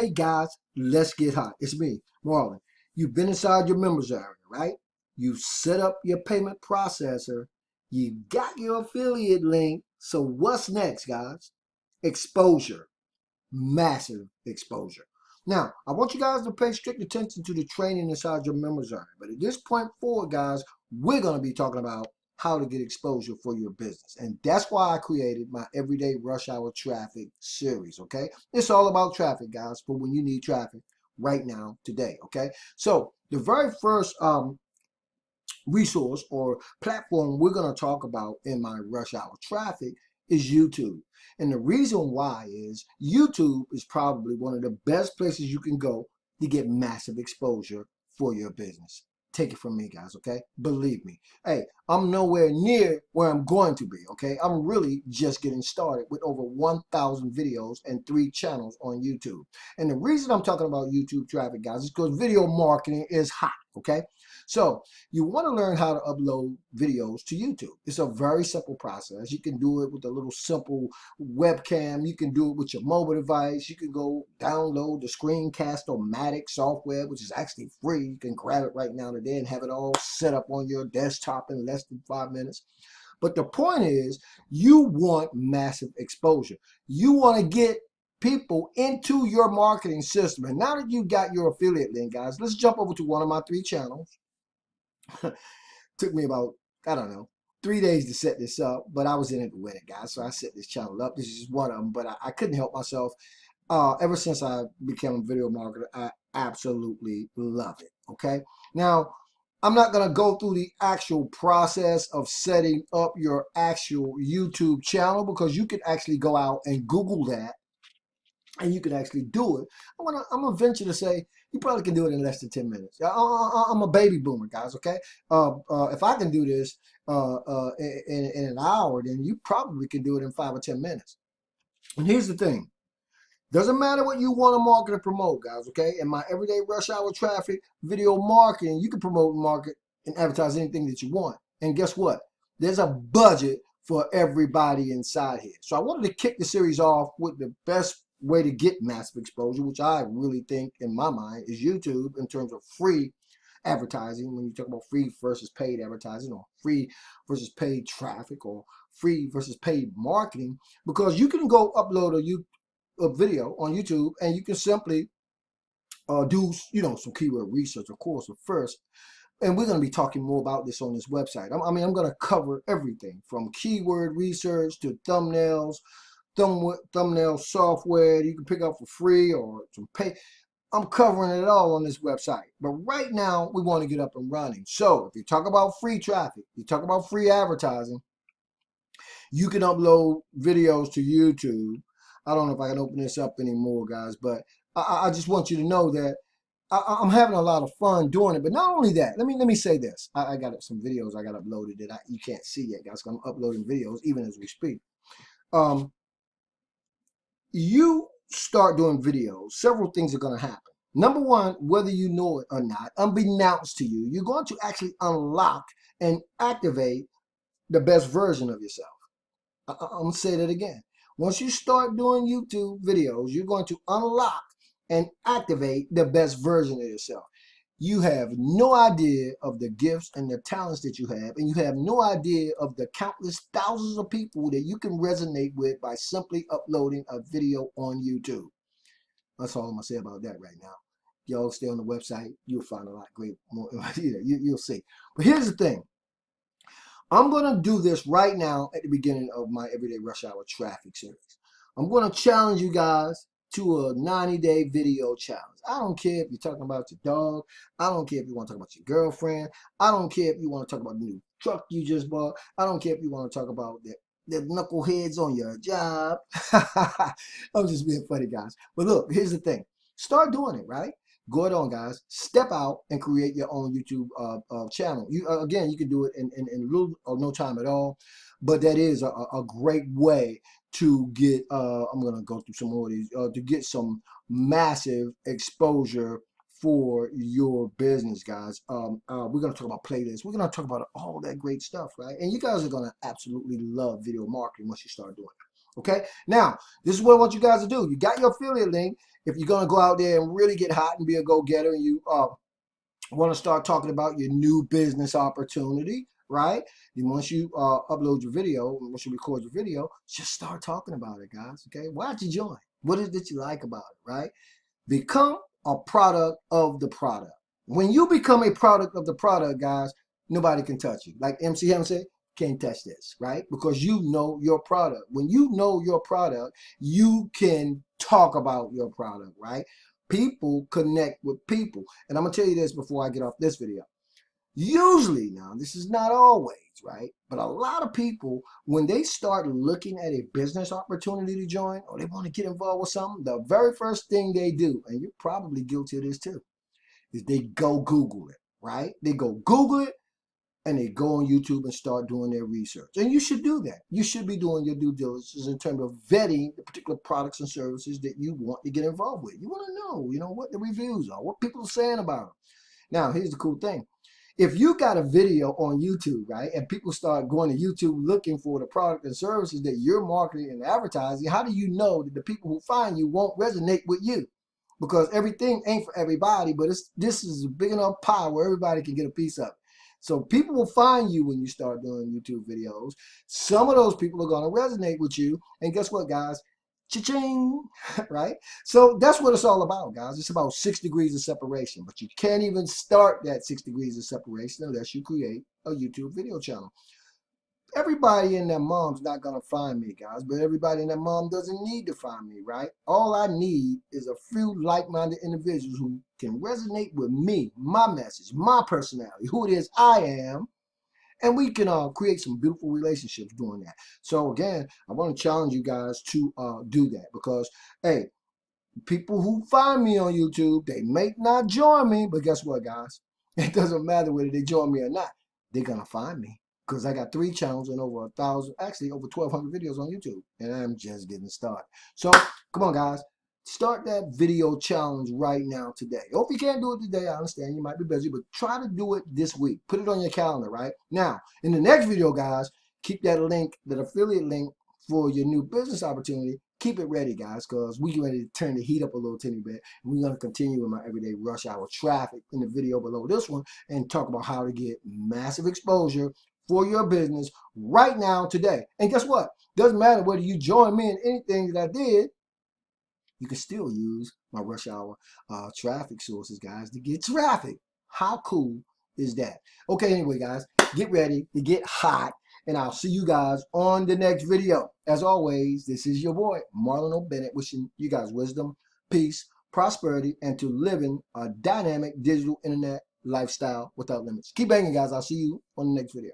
Okay, guys, let's get hot. It's me, Marlon. You've been inside your members area, right? You set up your payment processor. You got your affiliate link. So what's next, guys? Exposure. Massive exposure. Now, I want you guys to pay strict attention to the training inside your members area. But at this point forward, guys, we're going to be talking about how to get exposure for your business. And that's why I created my Everyday Rush Hour Traffic series, okay? It's all about traffic, guys, for when you need traffic right now, today, okay? So the very first resource or platform we're going to talk about in my Rush Hour Traffic is YouTube. And the reason why is YouTube is probably one of the best places you can go to get massive exposure for your business. Take it from me, guys, okay? Believe me. Hey, I'm nowhere near where I'm going to be, okay? I'm really just getting started with over 1,000 videos and 3 channels on YouTube. And the reason I'm talking about YouTube traffic, guys, is because video marketing is hot, okay? So you want to learn how to upload videos to YouTube. It's a very simple process. You can do it with a little simple webcam. You can do it with your mobile device. You can go download the Screencast-O-Matic software, which is actually free. You can grab it right now today and have it all set up on your desktop in less than 5 minutes. But the point is, you want massive exposure. You want to get people into your marketing system. And now that you've got your affiliate link, guys, let's jump over to one of my 3 channels. Took me about, I don't know, 3 days to set this up, but I was in it to win it, guys. So I set this channel up. This is just one of them, but I couldn't help myself. Ever since I became a video marketer, I absolutely love it, okay? Now, I'm not going to go through the actual process of setting up your actual YouTube channel because you can actually go out and Google that and you can actually do it. I'm going to venture to say you probably can do it in less than 10 minutes. I'm a baby boomer, guys, okay? If I can do this in an hour, then you probably can do it in 5 or 10 minutes. And here's the thing. Doesn't matter what you want to market or promote, guys, okay? In my Everyday Rush Hour Traffic video marketing, you can promote, market, and advertise anything that you want. And guess what? There's a budget for everybody inside here. So I wanted to kick the series off with the best way to get massive exposure, which I really think in my mind is YouTube in terms of free advertising. When you talk about free versus paid advertising, or free versus paid traffic, or free versus paid marketing, because you can go upload a video on YouTube and you can simply do, some keyword research, of course, at first. And we're going to be talking more about this on this website. I'm going to cover everything from keyword research to thumbnails, thumbnail software you can pick up for free or some pay. I'm covering it all on this website. But right now, we want to get up and running. So if you talk about free traffic, you talk about free advertising, you can upload videos to YouTube. I don't know if I can open this up anymore, guys, but I just want you to know that I'm having a lot of fun doing it. But not only that, let me say this. I got some videos I got uploaded that you can't see yet, guys. I'm uploading videos even as we speak. You start doing videos, several things are going to happen. Number one, whether you know it or not, unbeknownst to you, you're going to actually unlock and activate the best version of yourself. I'm going to say that again. Once you start doing YouTube videos, you're going to unlock and activate the best version of yourself. You have no idea of the gifts and the talents that you have, and you have no idea of the countless thousands of people that you can resonate with by simply uploading a video on YouTube. That's all I'm going to say about that right now. Y'all stay on the website. You'll find a lot great more. You'll see. But here's the thing. I'm going to do this right now at the beginning of my Everyday Rush Hour Traffic series. I'm going to challenge you guys to a 90-day video challenge. I don't care if you're talking about your dog. I don't care if you want to talk about your girlfriend. I don't care if you want to talk about the new truck you just bought. I don't care if you want to talk about the knuckleheads on your job. I'm just being funny, guys. But look, here's the thing. Start doing it, right? Go on, guys. Step out and create your own YouTube channel. Again, you can do it in little or no time at all. But that is a great way to get, I'm going to go through some more of these, to get some massive exposure for your business, guys. We're going to talk about playlists. We're going to talk about all that great stuff, right? And you guys are going to absolutely love video marketing once you start doing it. Okay, now this is what I want you guys to do. You got your affiliate link. if you're going to go out there and really get hot and be a go-getter, and you want to start talking about your new business opportunity, right? And once you upload your video, once you record your video, just start talking about it, guys. Okay, why'd you join? What is it that you like about it, right? Become a product of the product. When you become a product of the product, guys, nobody can touch you. Like MC Hammer said, can't touch this, right? Because you know your product. When you know your product, you can talk about your product, right? People connect with people. And I'm going to tell you this before I get off this video. Usually, now, this is not always, right? But a lot of people, when they start looking at a business opportunity to join, or they want to get involved with something, the very first thing they do, and you're probably guilty of this too, is they go Google it, right? They go Google it, and they go on YouTube and start doing their research. And you should do that. You should be doing your due diligence in terms of vetting the particular products and services that you want to get involved with. You want to know, what the reviews are, what people are saying about them. Now, here's the cool thing. If you got a video on YouTube, right, and people start going to YouTube looking for the product and services that you're marketing and advertising, how do you know that the people who find you won't resonate with you? Because everything ain't for everybody, but this is a big enough pie where everybody can get a piece of it. So people will find you when you start doing YouTube videos. Some of those people are going to resonate with you. And guess what, guys? Cha-ching, right? So that's what it's all about, guys. It's about 6 degrees of separation, but you can't even start that 6 degrees of separation unless you create a YouTube video channel. Everybody and their mom's not going to find me, guys, but everybody and their mom doesn't need to find me, right? All I need is a few like-minded individuals who can resonate with me, my message, my personality, who it is I am, and we can create some beautiful relationships doing that. So again, I want to challenge you guys to do that, because, hey, people who find me on YouTube, they may not join me, but guess what, guys? It doesn't matter whether they join me or not. They're going to find me, because I got 3 channels and over 1,000, actually over 1,200 videos on YouTube, and I'm just getting started. So come on, guys. Start that video challenge right now today. Hope you can't do it today. I understand you might be busy, but try to do it this week. Put it on your calendar, right? Now, in the next video, guys, keep that link, that affiliate link for your new business opportunity. Keep it ready, guys, because we're ready to turn the heat up a little teeny bit. And we're going to continue with my everyday rush hour traffic in the video below this one and talk about how to get massive exposure for your business right now, today. And guess what? Doesn't matter whether you join me in anything that I did. You can still use my rush hour traffic sources, guys, to get traffic. How cool is that? Okay, anyway, guys, get ready to get hot, and I'll see you guys on the next video. As always, this is your boy, Marlon O Bennett, wishing you guys wisdom, peace, prosperity, and to living a dynamic digital internet lifestyle without limits. Keep banging, guys. I'll see you on the next video.